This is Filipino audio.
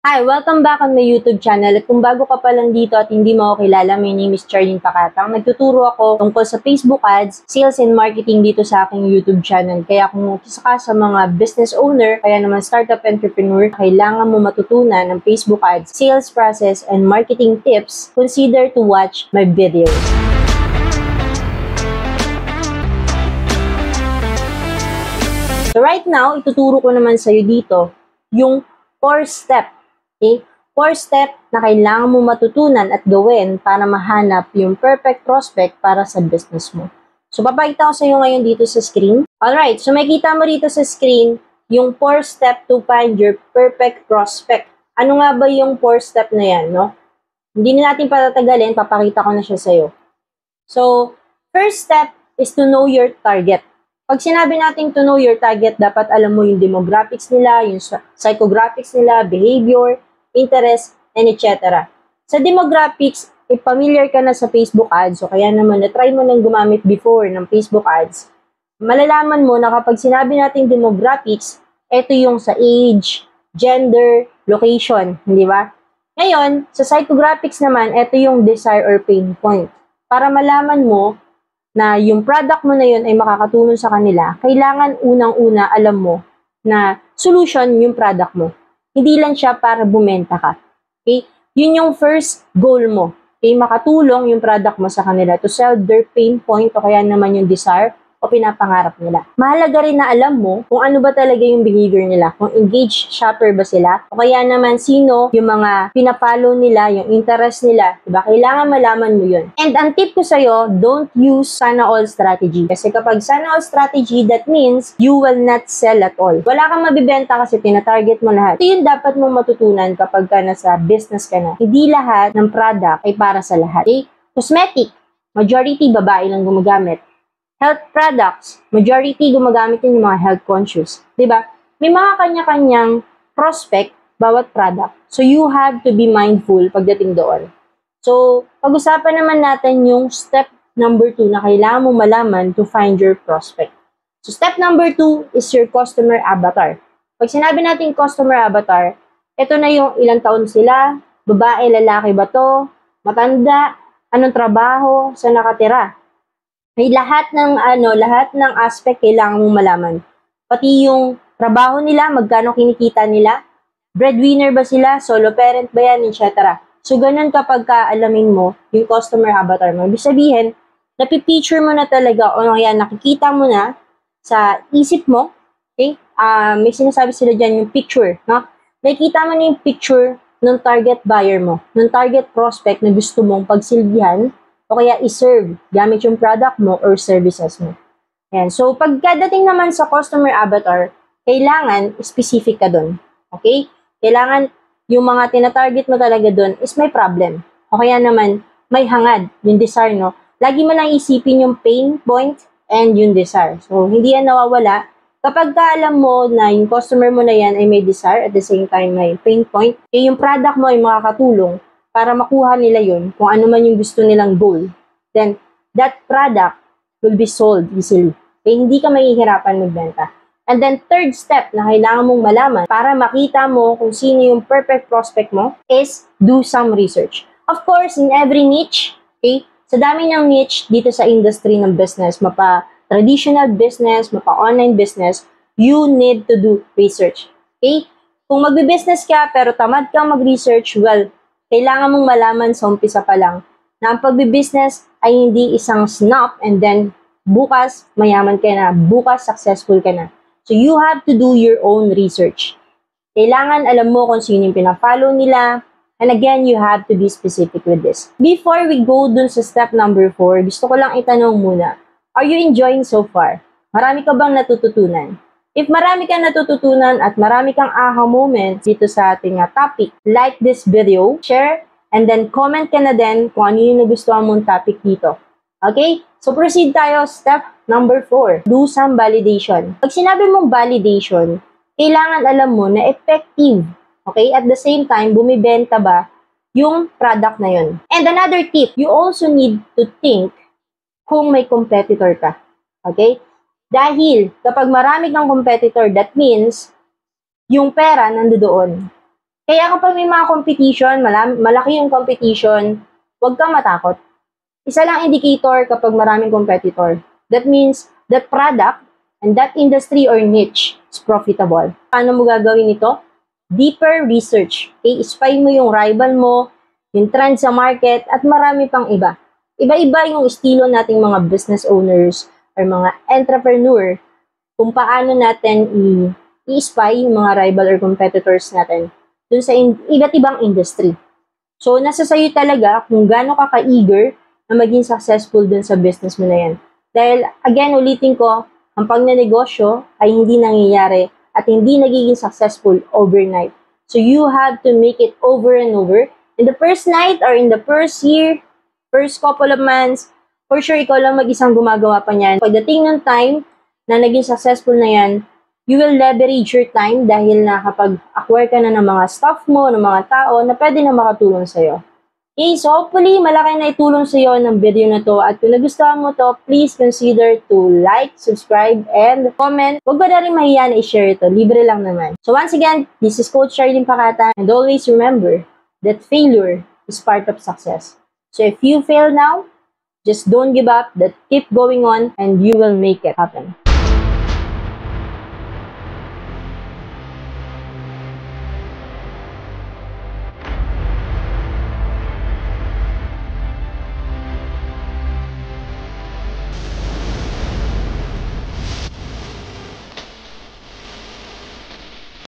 Hi! Welcome back on my YouTube channel. At kung bago ka pa lang dito at hindi mo ako kilala, my name is Charlene Pacatang. Nagtuturo ako tungkol sa Facebook ads, sales and marketing dito sa aking YouTube channel. Kaya kung isa ka sa mga business owner, kaya naman startup entrepreneur, kailangan mo matutunan ng Facebook ads, sales process, and marketing tips, consider to watch my videos. So right now, ituturo ko naman sa'yo dito yung 4-step. Okay? 4-step na kailangan mo matutunan at gawin para mahanap yung perfect prospect para sa business mo. So, papakita ko sa iyo ngayon dito sa screen. Alright, so makikita mo dito sa screen yung 4-step to find your perfect prospect. Ano nga ba yung 4-step na yan, no? Hindi na natin patatagalin, papakita ko na siya sa iyo. So, first step is to know your target. Pag sinabi natin to know your target, dapat alam mo yung demographics nila, yung psychographics nila, behavior, interest, and etc. Sa demographics, if familiar ka na sa Facebook ads, o kaya naman na-try mo nang gumamit before ng Facebook ads, malalaman mo na kapag sinabi natin demographics, ito yung sa age, gender, location, di ba? Ngayon, sa psychographics naman, ito yung desire or pain point. Para malaman mo na yung product mo na yun ay makakatulong sa kanila, kailangan unang-una alam mo na solution yung product mo. Hindi lang siya para bumenta ka. Okay? Yun yung first goal mo. Okay? Makatulong yung product mo sa kanila to solve their pain point o kaya naman yung desire o pinapangarap nila. Mahalaga rin na alam mo kung ano ba talaga yung behavior nila. Kung engaged shopper ba sila o kaya naman sino yung mga pinapollow nila, yung interest nila. Diba? Kailangan malaman mo yun. And ang tip ko sa'yo, don't use sana all strategy. Kasi kapag sana all strategy, that means you will not sell at all. Wala kang mabibenta kasi tinatarget mo lahat. Ito yung dapat mong matutunan kapag ka nasa business ka na. Hindi lahat ng product ay para sa lahat. Okay? Cosmetic, majority babae lang gumagamit. Health products, majority gumagamit yung mga health conscious. Diba? May mga kanya-kanyang prospect bawat product. So, you have to be mindful pagdating doon. So, pag-usapan naman natin yung step number 2 na kailangan mo malaman to find your prospect. So, step number 2 is your customer avatar. Pag sinabi natin customer avatar, ito na yung ilang taon sila, babae, lalaki ba to, matanda, anong trabaho, saan nakatira. May lahat ng aspect kailangan mong malaman. Pati yung trabaho nila, magkano kinikita nila, breadwinner ba sila, solo parent ba yan, etc. So, ganun kapag kaalamin mo yung customer avatar mo. Ibig sabihin, napipicture mo na talaga o kaya nakikita mo na sa isip mo, okay? May sinasabi sila dyan yung picture, no? Nakikita mo na yung picture ng target buyer mo, ng target prospect na gusto mong pagsilbihan o kaya i-serve gamit yung product mo or services mo. Ayan. So, pagkadating naman sa customer avatar, kailangan specific ka dun. Okay? Kailangan yung mga tina-target mo talaga dun is may problem. O kaya naman, may hangad, yung desire, no? Lagi mo lang isipin yung pain point and yung desire. So, hindi yan nawawala. Kapag alam mo na yung customer mo na yan ay may desire at the same time may pain point, eh yung product mo ay makakatulong para makuha nila yun, kung ano man yung gusto nilang goal, then that product will be sold easily. Kaya hindi ka mahihirapan magbenta. And then third step na kailangan mong malaman para makita mo kung sino yung perfect prospect mo is do some research. Of course, in every niche, okay, sa dami ng niche dito sa industry ng business, mapa traditional business, mapa online business, you need to do research. Okay? Kung magbe-business ka pero tamad kang mag-research, well, kailangan mong malaman sa umpisa pa lang na ang pagbibusiness ay hindi isang snap and then bukas mayaman ka na, bukas successful ka na. So you have to do your own research. Kailangan alam mo kung sino yung pinafollow nila, and again, you have to be specific with this. Before we go dun sa step number 4, gusto ko lang itanong muna, are you enjoying so far? Marami ka bang natututunan? If marami kang natututunan at marami kang aha moments dito sa ating topic, like this video, share, and then comment ka na din kung ano yung nagustuhan mong topic dito. Okay? So proceed tayo, step number 4. Do some validation. Pag sinabi mong validation, kailangan alam mo na effective. Okay? At the same time, bumibenta ba yung product na yun? And another tip, you also need to think kung may competitor ka. Okay? Dahil kapag marami kang competitor, that means yung pera nandoon. Kaya kapag may mga competition, malaki yung competition, huwag kang matakot. Isa lang indicator kapag maraming competitor. That means that product and that industry or niche is profitable. Paano mo gagawin ito? Deeper research. Okay? Spy mo yung rival mo, yung trend sa market, at marami pang iba. Iba-iba yung estilo nating mga business owners or mga entrepreneur kung paano natin i-spy yung mga rival or competitors natin dun sa iba't ibang industry. So, nasa sayo talaga kung gaano ka ka-eager na maging successful dun sa business mo na yan. Dahil, again, ulitin ko, ang pagnanegosyo ay hindi nangyayari at hindi nagiging successful overnight. So, you have to make it over and over. In the first night or in the first year, first couple of months, for sure, ikaw lang mag-isang gumagawa pa niyan. Pagdating ng time na naging successful na yan, you will leverage your time dahil nakapag-acquire ka na ng mga staff mo, ng mga tao na pwede na makatulong sa'yo. Okay, so hopefully, malaki na itulong sa'yo ng video na to. At kung nagustuhan mo to, please consider to like, subscribe, and comment. Huwag ba na rin mahiya na i-share ito. Libre lang naman. So once again, this is Coach Charlene Pakatan. And always remember that failure is part of success. So if you fail now, just don't give up, keep going on, and you will make it happen.